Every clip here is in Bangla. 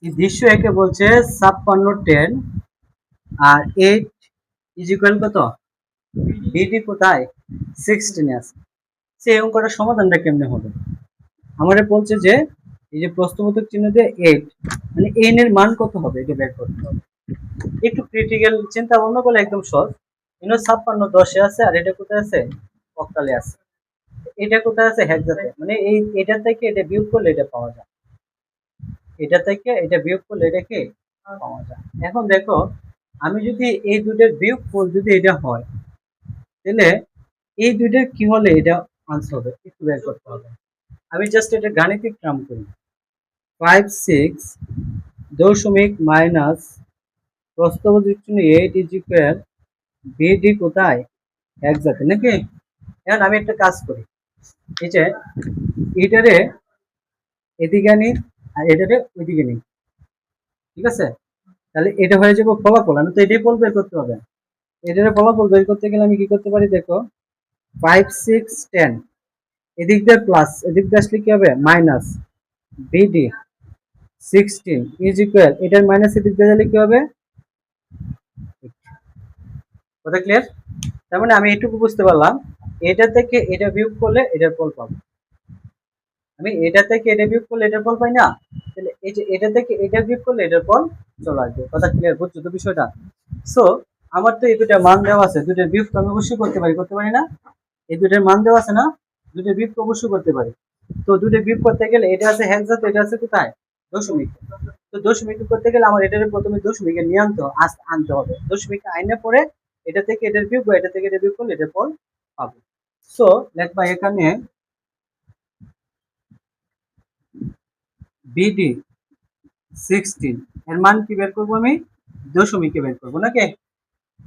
এই দৃশ্য একে বলছে 56 10 আর 8 ইজ ইকুয়াল কত? বিডি কোথায়? 16 আছে। সেই অঙ্কটার সমাধানটা কেমনে হবে? আমাদের বলছে যে এই যে প্রশ্নবোধক চিহ্ন দিয়ে 8 মানে n এর মান কত হবে এটা বের করতে হবে। একটু ক্রিটিক্যাল চিন্তা ভাবনা করলে একদম সহজ। 56 10 এ আছে আর এটা কোথায় আছে? অক্টালে আছে। এটা কোথায় আছে? হেক্সাতে। মানে এই এটা থেকে এটা বিয়োগ করলে এটা পাওয়া যায়। এটা থেকে এটা বিয়োগ করলে এটা কি পাওয়া যায়। এখন দেখো আমি যদি এই দুটোর বিয়োগফল যদি এটা হয় তাহলে এই দুটোর কি হলে এটা আনসার হবে একটু বের করতে হবে। আমি জাস্ট এটা গাণিতিক নাম করি 5 6 দশমিক মাইনাস প্রস্তাবিত 8 ইজ ইকুয়াল বিডি কোথায়? হেক্সাতে নাকি? এখন আমি একটা কাজ করি, এই যে এটারে এদিকে আনি আর এটারে ওইদিকে নিই, ঠিক আছে? তাহলে এটা হয়ে যাবে ফলাফল। আমি তো এটাই ফল বের করতে হবে। এটার ফলাফল বের করতে গেলে আমি কি করতে পারি দেখো 5 6 10 এদিক দিয়ে প্লাস এদিক দিয়ে আসলে কি হবে মাইনাস বিডি 16 ইজ ইকুয়াল এটার মাইনাস এদিক দিয়ে গেলে কি হবে? কথা ক্লিয়ার? তার মানে আমি এইটুকু বুঝতে পারলাম এটা থেকে এটা বিয়োগ করলে এটার ফল পাবো। আমি এটা থেকে এটা বিয়োগ করলে এটার ফল পাই না? তাহলে এই যে এটা থেকে এটা বিয়োগ করলে এটার ফল চলে আসবে। কথা ক্লিয়ার? বুঝছো তো বিষয়টা? সো আমার তো এই দুটো মান দেওয়া আছে, দুটোর বিয়োগ তো আমি অবশ্যই করতে পারি না? এই দুটোর মান দেওয়া আছে না? দুটোর বিয়োগ অবশ্যই করতে পারি। তো দুটোর বিয়োগ করতে গেলে এটা আছে হেক্সা, তো এটা আছে কোথায়? দশমিক। তো দশমিক করতে গেলে আমার এটার প্রথমে দশমিকে নিয়ে আনতে হবে। দশমিকে আইনে পরে এটা থেকে এটার বিয়োগ বা এটা থেকে এটা বিয়োগ করলে এটার ফল পাবো। সো দেখবা এখানে বিডি 16 এর মান কি বের করবো? আমি দশমিকে বের করবো নাকি?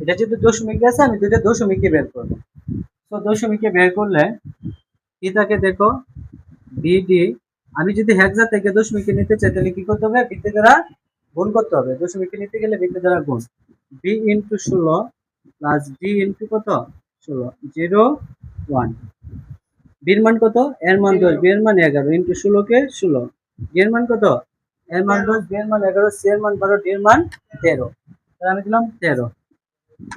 এটা যেহেতু দশমিকে আছে আমি দুইটা দশমিকে বের করবো। তো দশমিকে বের করলে কি থাকে দেখো বিডি, আমি যদি হেক্সা থেকে দশমিকে নিতে চাই তাহলে কি করতে হবে? বৃত্তি দ্বারা গুণ করতে হবে। দশমিকে নিতে গেলে বৃত্তি দ্বারা গুণ। B into 16 plus D into কত? 16 0 1। বির মান কত? এর মান 10, বি এর মান 11 ইন্টু 16 কে 16। ডি এর মান কত? এর মান 10, বি এর মান 11, সি এর মান 12, ডি এর মান 13। তাহলে আমি দিলাম 13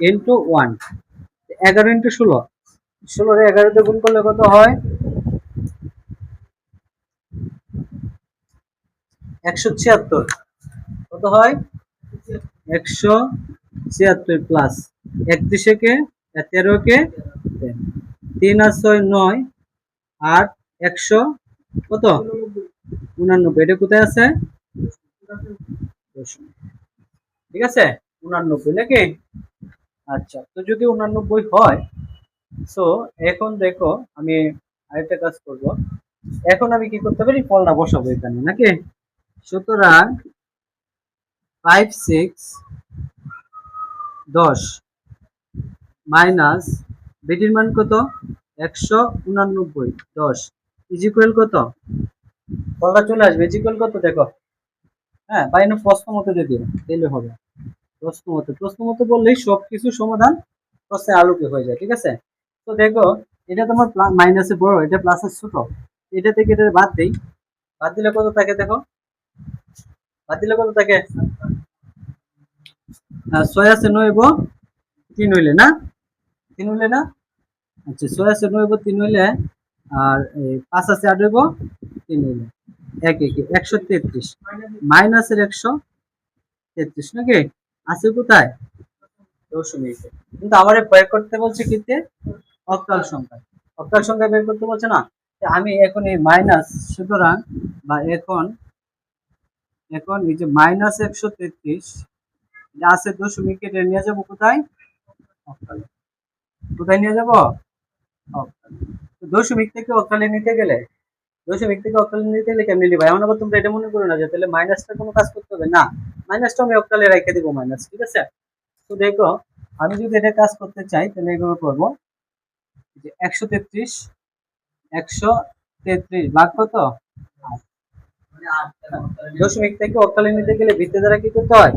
ইন্টু 1। 11 ইন্টু 16, 16 রে 11 তে গুণ করলে কত হয়? 176। কত হয়? 176 প্লাস 31 কে 13 কে 3 আর 6 9 আর 100 কত? 89। এটা কোথায় আছে? ঠিক আছে 89 নাকি? আচ্ছা, তো যদি 89 হয় সো এখন দেখো আমি আরেকটা কাজ করব। এখন আমি কি করতে পারি? ফলটা বসাবো এখানে নাকি? সুতরাং 5 6 10 মাইনাস বিটির মান কত? 189 10 ইজ ইকুয়াল কত? ফলটা চলে আসবে ইজ ইকুয়াল কত দেখো। হ্যাঁ বা এনে প্রশ্ন মতো দিয়ে দিও দিলে হবে। প্রশ্ন মতো বললেই সবকিছু সমাধান প্রশ্নের আলোকে হয়ে যায়। ঠিক আছে? তো দেখো এটা তোমার মাইনাসে বড়, এটা প্লাসের ছোট। এটা থেকে এটা বাদ দেই, বাদ দিলে কত থাকে দেখো? বাদ দিলে কত থাকে? 6 আছে 9 3 হইলে না? 3 হইলে না? আচ্ছা 6 আছে 9 3 হইলে আর 5 আছে 8 হইব 3 হইলে 1 1 133 মাইনাসের 133 নাকি? আছে কোথায়? দশমিকে। কিন্তু আমার বের করতে বলছে কিতে অক্টাল সংখ্যা। অক্টাল সংখ্যা বের করতে বলছে না? আমি এখন এই মাইনাস, সুতরাং বা এখন এখন এই যে মাইনাস 133 যা আছে দশমিকে নিয়ে যাবো কোথায়? অক্টালে। কোথায় নিয়ে যাবো? অক্টালে। তো দশমিক থেকে অক্টালে নিতে গেলে কেমনি নিবা? এমন আবার তোমরা এটা মনে করো না যে তাহলে মাইনাসটা কোনো কাজ করতে হবে না। মাইনাসটা আমি অক্টালে রেখে দিব মাইনাস, ঠিক আছে? তো দেখো আমি যদি এটা কাজ করতে চাই তাহলে এভাবে করবো যে 133 ভাগ কত? দশমিক থেকে অক্টালে নিতে গেলে বৃত্তি দ্বারা কি করতে হয়?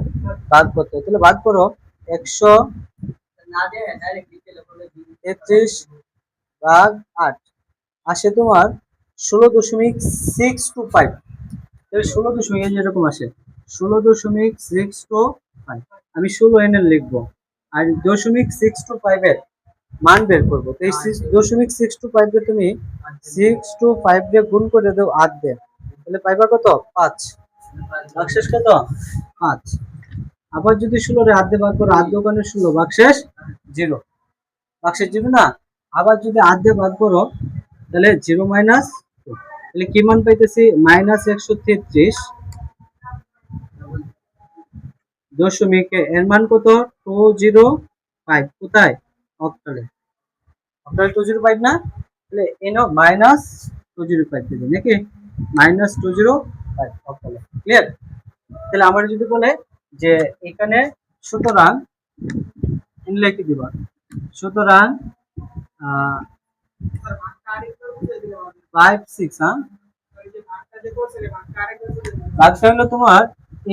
ভাগ করতে হয়। তাহলে ভাগ করো 133 ভাগ 8 আসে তোমার 16.625। তাহলে 16 দশমিক যেরকম আসে 16.625 আমি 16 এনে লিখবো আর 0.625 এর মান বের করবো। তো এই 0.625 কে তুমি 625 দিয়ে গুণ করে দাও 8 দিয়ে, তাহলে পাইবা কত? 5। ভাগশেষ কত? 5। আবার যদি 16 এর 8 দিয়ে ভাগ করো, 8 দোকানে 16, ভাগশেষ 0। ভাগশেষ 0 না? আবার যদি 8 দিয়ে ভাগ করো তাহলে 0 মাইনাস 2, তাহলে কি মান পাইতেছি? মাইনাস 133 দশমিক এর মান কত? 205। কোথায়? অক্টালে। অক্টালে 205 না? তাহলে এনো মাইনাস 205 দেবে নাকি? মাইনাস 205 অক্টালে। ক্লিয়ার? তাহলে আমার যদি বলে যে এখানে সুতরাং লিখে দিবা, সুতরাং 5 6, হ্যাঁ ভাগটা হলো তোমার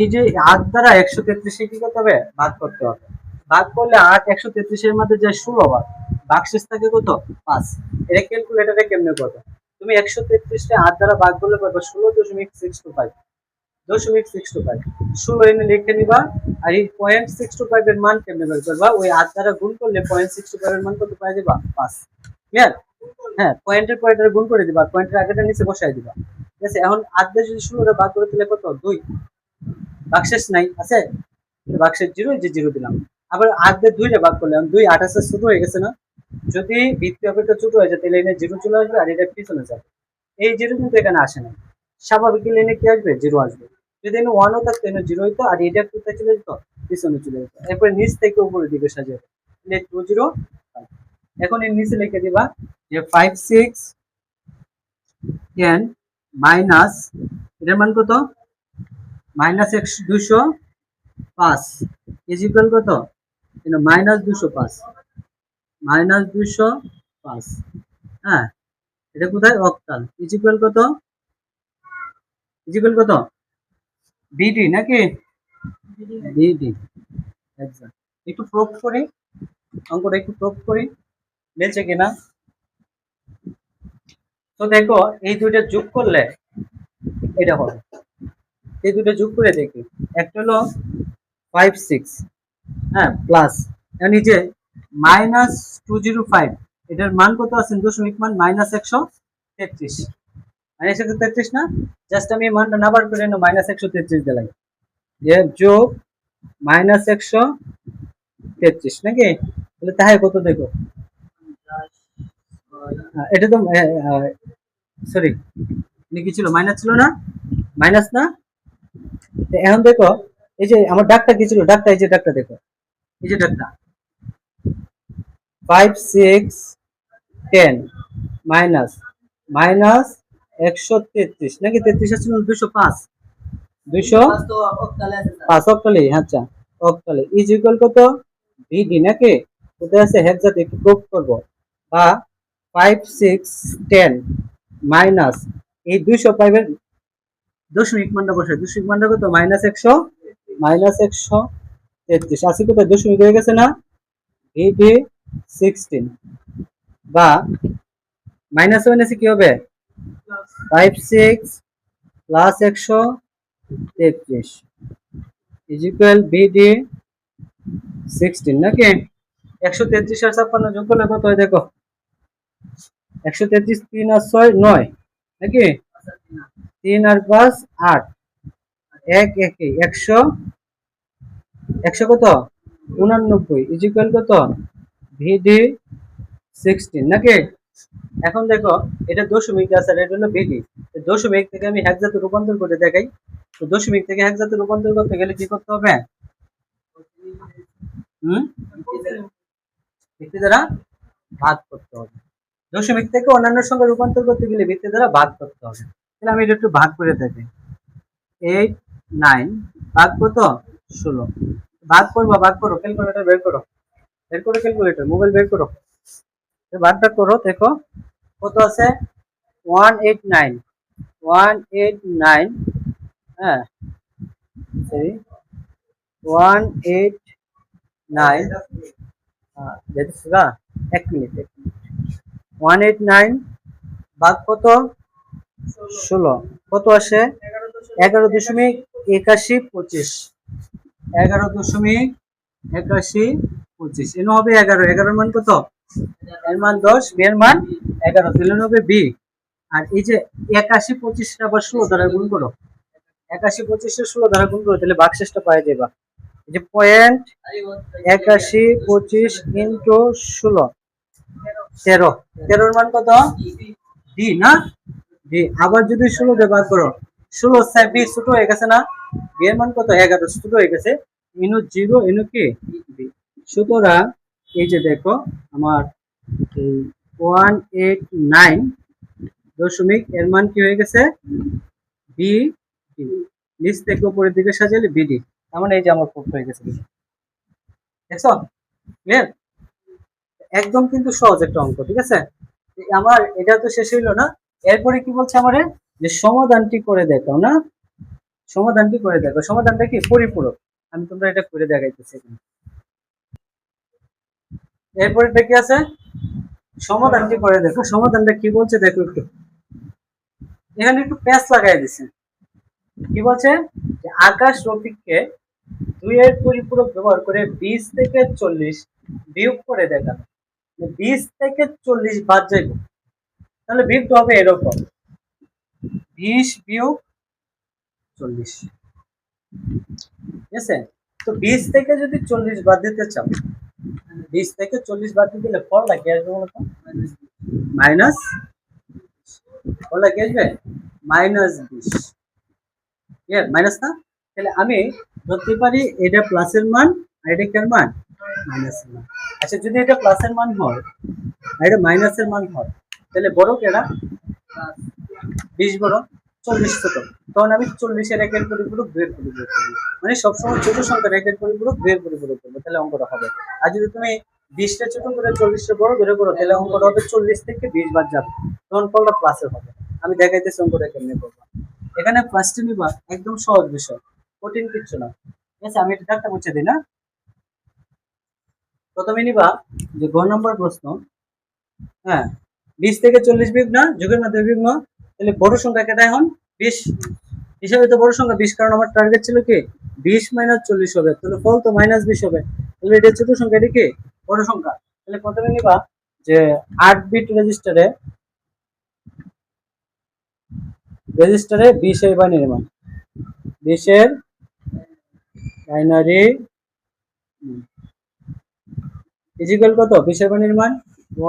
এই যে 8 দ্বারা 133 কি করতে হবে? ভাগ করতে হবে। ভাগ করলে 8 133 এর মধ্যে যায় 16 বার, ভাগশেষ থাকে কত? 5। এটা ক্যালকুলেটরে কেমনে করবে? তুমি 133 টা 8 দ্বারা ভাগ করলে পাবে 16.625 0.625 16 এনে লিখে নিবা। আর এই 0.625 এর মান কেমনে বের করবা? ওই 8 দ্বারা গুণ করলে 0.625 এর মান কত পাই দিবা? 5। ক্লিয়ার? হ্যাঁ, পয়েন্টের পর এটা গুণ করে দিবা, পয়েন্টের আগেটা নিচে বসাই দিবা। ঠিক আছে? এখন 8 দিয়ে যদি 16 রে ভাগ করে দিলে কত? 2। ভাগশেষ নাই, আছে? ভাগশেষ 0, এই যে 0 দিলাম। আবার 8 দিয়ে 2 রে ভাগ করলে 2 8 আছে, ছোট হয়ে গেছে না? যদি ভিত্তি অপেক্ষা ছোট হয়ে যায় তাহলে এখানে 0 চলে আসবে আর এটা পিছনে যাবে। এই 0 কিন্তু এখানে আসে না। স্বাভাবিক লাইনে কি আসবে? 0 আসবে। যদি এখানে 1 ও থাকতো এখানে 0 হইতো আর এটা কোথায় চলে যেত? পিছনে চলে যেত। এরপর নিচ থেকে উপরের দিকে সাজাবে। তাহলে 205। এখন এর নিচে লিখে দিবা যে 5 6 10 মাইনাস এটার মান কত? মাইনাস 205 ইজ ইকুয়াল কত? Minus 205, minus 205। হ্যাঁ, এটা কোথায়? অক্টাল। ইজ ইকুয়াল কত? ইজ ইকুয়াল কত? বিডি নাকি? বিডি। এক্সাক্ট। একটু প্রুফ করি, অঙ্কটা একটু প্রুফ করি, মিলছে কিনা। তো দেখো এই দুইটা যোগ করলে এটা হবে। এই দুটো যোগ করে দেখি, একটা হলো 5 6, হ্যাঁ, প্লাস এই যে মাইনাস 205 এটার মান কত আছে? দশমিক মান মাইনাস 133, মাইনাস 133 না? জাস্ট আমি এই মানটা না বার করে নেব, মাইনাস 133 দিলাম, যে যোগ মাইনাস 133 নাকি? তাহলে তাই কত দেখো, এটা তো সরি কি ছিল? মাইনাস ছিল না? মাইনাস না? এখন দেখো এই যে আমার ডাকটা কি ছিল? ডাকটা এই যে ডাকটা দেখো, এই যে ডাকটা 5 6 10 মাইনাস মাইনাস 133 নাকি? 33 আছে 205, 205 অক্টালে। আচ্ছা, অক্টালে ইজ ইকুয়াল কত? ভিডি নাকি? কোথায় আছে? হেক্সাতে একটু প্রুফ করব। বা 5 6 10 মাইনাস এই 205 এর দশমিক মানটা বসে, দশমিক মানটা কত? মাইনাস 100, মাইনাস 133 আছে কোথায়? দশমিক হয়ে গেছে না? ভিডি 16 বা মাইনাস মাইনাসে কি হবে? 5 6 প্লাস 133 ইজ ইকুয়াল ভিডি 16 নাকি? 133 আর 56 যোগ করলে কত হয় দেখো? 133 3 আর 6 9 নাকি? 3 আর 5 8 1 1 100 100 কত? 89 ইজ ইকুয়াল কত? ভিডি 16 নাকি? এখন দেখো এটা দশমিক আছে আর এটা হলো ভিডি। দশমিক থেকে আমি হেক্সাতে রূপান্তর করে দেখাই। তো দশমিক থেকে হেক্সাতে রূপান্তর করতে গেলে কি করতে হবে? ভিত্তি দ্বারা ভাগ করতে হবে। দশমিক থেকে অন্যান্য সংখ্যা রূপান্তর করতে গেলে ভিত্তি দ্বারা ভাগ করতে হবে। তাহলে আমি এটা একটু ভাগ করে দেখি। 8 9 ভাগ কত? 16। ভাগ করবো, ভাগ করো, ক্যালকুলেটর বের করো, বের করো ক্যালকুলেটর, মোবাইল বের করো, ভাগটা করো। দেখো কত আছে? 189, 189, হ্যাঁ সরি 189, এক মিনিট 189 ভাগ কত? 16 কত আসে? 11.11 81 25 11.81 এনে হবে 11, 11 মান কত? এর মান 10, বি এর মান 11, তাহলে হবে বি। আর এই যে 81 25 আবার 16 দ্বারা গুণ করো, 81 25 16 দ্বারা গুণ করো, তাহলে ভাগশেষটা পাওয়া যাবে। এই যে পয়েন্ট 81 25 ইন্টু 16 13, 13 এর মান কত? ডি না, ডি। আবার যদি 16 দিয়ে ভাগ করো, 16 6 বি ছোট হয়ে গেছে না, বি এর মান কত? 11 ছোট হয়ে গেছে, ইনু 0 ইনু কি বি। সুতরাং এই যে দেখো আমার এই 189 দশমিক এর মান কি হয়ে গেছে? B D. নিচ থেকে উপরের দিকে সাজালে বিডি, তার মানে এই যে আমার প্রুফ হয়ে গেছে। দেখছো? ক্লিয়ার? একদম কিন্তু সহজ একটা অঙ্ক, ঠিক আছে? আমার এটা তো শেষ হইলো না, এরপরে কি বলছে আমারে যে সমাধানটি করে দেখাও না, সমাধানটি করে দেখো। সমাধানটা কি? পরিপূরক। আমি তোমরা এটা করে দেখাইতেছি। এরপরে কি আছে? সমাধানটি করে দেখো। সমাধানটা কি বলছে দেখো একটু, এখানে একটু প্যাচ লাগাই দিছে। কি বলছে যে আকাশ রফিককে 2 এর পরিপূরক ব্যবহার করে 20 থেকে 40 বিয়োগ করে দেখানো। 20 থেকে 40 বাদ যাবে, তাহলে বিয়োগটা হবে এরকম 20 বিয়োগ 40, ঠিক আছে? তো 20 থেকে যদি 40 বাদ দিতে চাও, 20 থেকে 40 বাদ দিলে ফলটা কি আসবে বলতো? মাইনাস, ফলটা কি আসবে? -20। ক্লিয়ার? মাইনাস না, তাহলে আমি ধরতে পারি এটা প্লাসের মান আর এটা কার মান? মাইনাসের মান। আচ্ছা, যদি এটা প্লাসের মান হয় আর এটা মাইনাসের মান হয়, তাহলে বড় কেডা? 20 বড়, 40 ছোট। তখন আমি 40 এর একের পরিপূরক 2 এর পরিপূরক করব, মানে সবসময় ছোট সংখ্যার একের পরিপূরক 2 এর পরিপূরক করবো, তাহলে অঙ্কটা হবে। আর যদি তুমি 20 টা ছোট করে 40 টা বড় ধরে করো, তাহলে অঙ্কটা হবে 40 থেকে 20 বাদ যাবে, তখন ফলটা প্লাসের হবে। আমি দেখাইতেছি অঙ্কটা কেমনে করবো। এখানে ফার্স্টে নিবা একদম সহজ বিষয়, কঠিন কিছু না, ঠিক আছে? আমি এটা দাগটা মুছে দিই না। প্রথমে নিবা যে গ নম্বর প্রশ্ন, হ্যাঁ 20 থেকে 40 বিয়োগ না, যোগের মাধ্যমে বিয়োগ না, তাহলে বড় সংখ্যা কেটে এখন 20 হিসাবে তো বড় সংখ্যা 20, কারণ আমার টার্গেট ছিল কি 20 - 40 হবে, তাহলে ফল তো -20 হবে, তাহলে এটা ছোট সংখ্যা, এটা কি বড় সংখ্যা। তাহলে প্রথমে নিবা যে 8 বিট রেজিস্টারে 20 এর বাইনারি মান, 20 এর বাইনারি ইজিক্যাল কত? 20 এর বাইনারি মান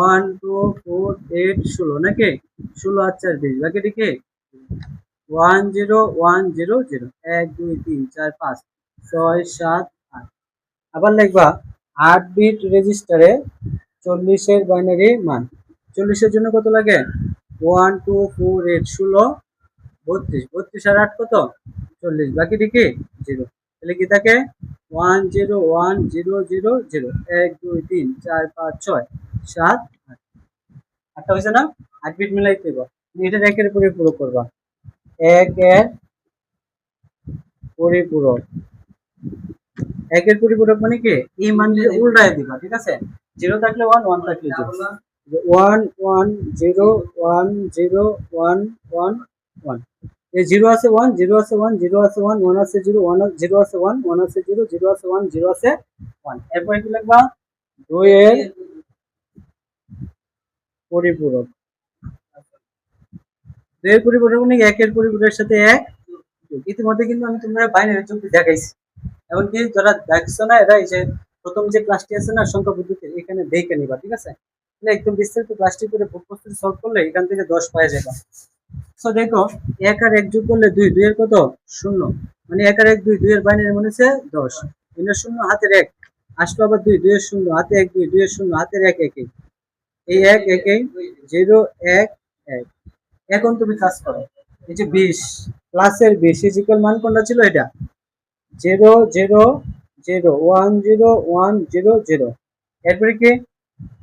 1 2 4 8 16 নাকি? 16 আর 4 20, বাকি কি 1 0 1 0 0 1 2 3 4 5 6 7 8। আবার লিখবা 8 বিট রেজিস্টারে 40 এর বাইনারি মান, 40 এর জন্য কত লাগে? 1 2 4 8 16 32, 32 আর 8 কত? 40, বাকি কি 0, তাহলে কি থাকে 1 0 1 0 0 0 1 2 3 4 5 6 7 8, আটটা হয়েছে না? 8 বিট মিলাইতে হবে, এটা একের পরিপূরক করবা, 1 এর পরিপূরক, একের পরিপূরক মানে কি এই মান দিয়ে উল্টায় দিবা, ঠিক আছে? 0 থাকলে 1, 1 থাকলে 0, 1 1 0 1 0 1 1 1, এই 0 আছে 1 0 আছে 1 0 আছে 1 1 আছে 0 1 0 আছে 1 1 আছে 0 0 আছে 1 0 আছে 1। এরপর কি লিখবা? 2 এর পরিপূরক, 2 এর পরিপূরক মানে 1 এর পরিপূরকের সাথে 1। ইতিমধ্যে কিন্তু আমি তোমরা বাইনারি যোগ দেখাইছি, এমনকি যারা দেখছো না এরা এই যে প্রথম যে ক্লাসটি আছে না সংখ্যা পদ্ধতি, এখানে দেখে নিবা, ঠিক আছে? তাহলে একদম বিস্তারিত ক্লাসটি করে প্রশ্ন সলভ করলে এখান থেকে 10 পাওয়া যাবে। সো দেখো 1 আর 1 যোগ করলে 2, 2 এর কত? 0, মানে 1 আর 1 2, 2 এর বাইনারি মানে হচ্ছে 10, 2 এর 0 হাতের 1 আসলো, আবার 2, 2 এর 0 হাতে 1 2, 2 এর 0 হাতের 1 1, এই 1 1 0 1 1। এখন তুমি কাজ করো, এই যে 20 প্লাসের 20 ইকুয়াল মান কোনটা ছিল? এটা 0 0 0 1 0 1 0 0, এরপরে কি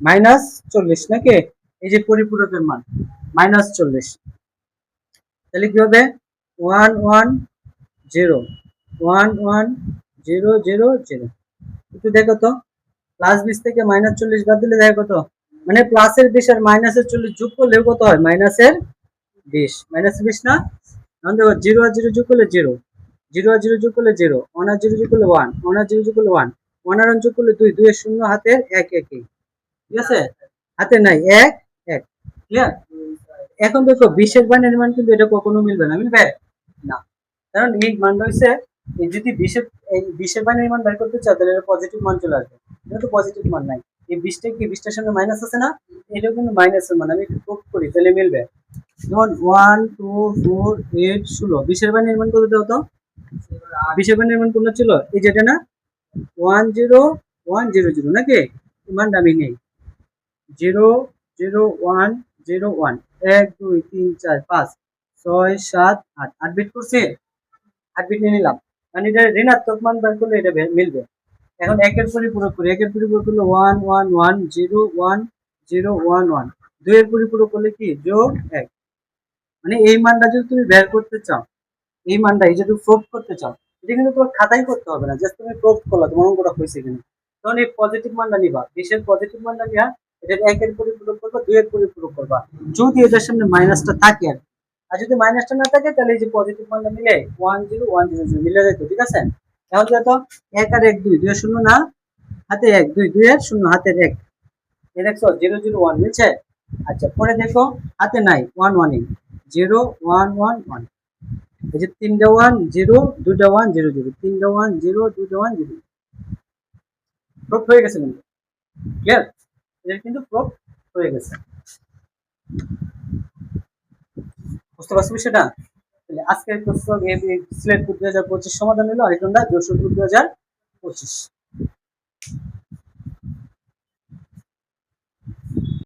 -40 নাকি? এই যে পরিপূরকের মান -40, তাহলে কি হবে 1 1 0 1 1 0 0 0। একটু দেখো তো, +20 থেকে -40 বাদ দিলে দেখো কত, মানে প্লাসের 20 আর মাইনাসের 40 যোগ করলে কত হয়? -20 -20 না? এখন দেখো 0 আর 0 যোগ করলে 0, 0 আর 0 যোগ করলে 0, 1 আর 0 যোগ করলে 1, 1 আর 0 যোগ করলে 1, 1 আর 1 যোগ করলে 2, 2 এর শূন্য হাতের 1 1 ঠিক আছে, হাতে নাই 1 1, ক্লিয়ার। এখন দেখো 20 এর বাইনারি মান কিন্তু এটা কখনো মিলবে না, মিলবে না, কারণ এই মানটা হচ্ছে যদি 20 এর বাইনারি মান বের করতে চাও তাহলে এটা পজিটিভ মান চলে আসবে, এটা তো পজিটিভ মান নাই, এই 20টা কি 20টার সামনে মাইনাস আছে না, এটাও কিন্তু মাইনাসের মান, আমি একটু প্রুফ করি তাহলে মিলবে। যেমন 1 2 4 8 16, 20 এর বাইনারি মান কত দাও তো, 20 এর বাইনারি মান কোনটা ছিল, এই যেটা না 1 0 1 0 0 নাকি, এই মানটা আমি নেই 0 0 1 0 1 1 2 3 4 5 6 7 8, 8 বিট করছে, 8 বিট নিয়ে নিলাম, মানে এটা ঋণাত্মক মান বের করলে এটা মিলবে। এখন একের পরিপূরক করি, একের পরিপূরক করলে 1 1 1 0 1 0 1 1, 2 এর পরিপূরক করলে কি যোগ 1, মানে এই মানটা যদি তুমি বের করতে চাও, এই মানটা এই যদি প্রুফ করতে চাও, এটা কিন্তু তোমার খাতায় করতে হবে না, জাস্ট তুমি প্রুফ করলা তোমার অঙ্কটা হয়েছে কিনা, তখন এই পজিটিভ মানটা নিবা, 20 এর পজিটিভ মানটা নিয়া এটা একের পরিপূরক করবা, 2 এর পরিপূরক করবা, যদি এটার সামনে মাইনাসটা থাকে আর যদি মাইনাসটা না থাকে তাহলে এই যে পজিটিভ মানটা মিলে 1 0 1 0 0 মিলে যেত, ঠিক আছে। এখন দেখো 1 আর 1 2, 2 এর শূন্য না, হাতে 1 2 2 এর শূন্য হাতের 1, এই দেখছো 0 0 1 মিলছে। আচ্ছা পরে দেখো হাতে নাই 1 1 0 1 1 1, এই যে 3টা 1 0 2টা 1 0 0, 3টা 1 0 2টা 1 0, প্রুফ হয়ে গেছে কিন্তু, ক্লিয়ার, এটা কিন্তু প্রুফ হয়ে গেছে, বুঝতে পারছো বিষয়টা। তাহলে আজকের প্রশ্ন সিলেট 2025 সমাধান হলো আরেকটা যশোর 2025।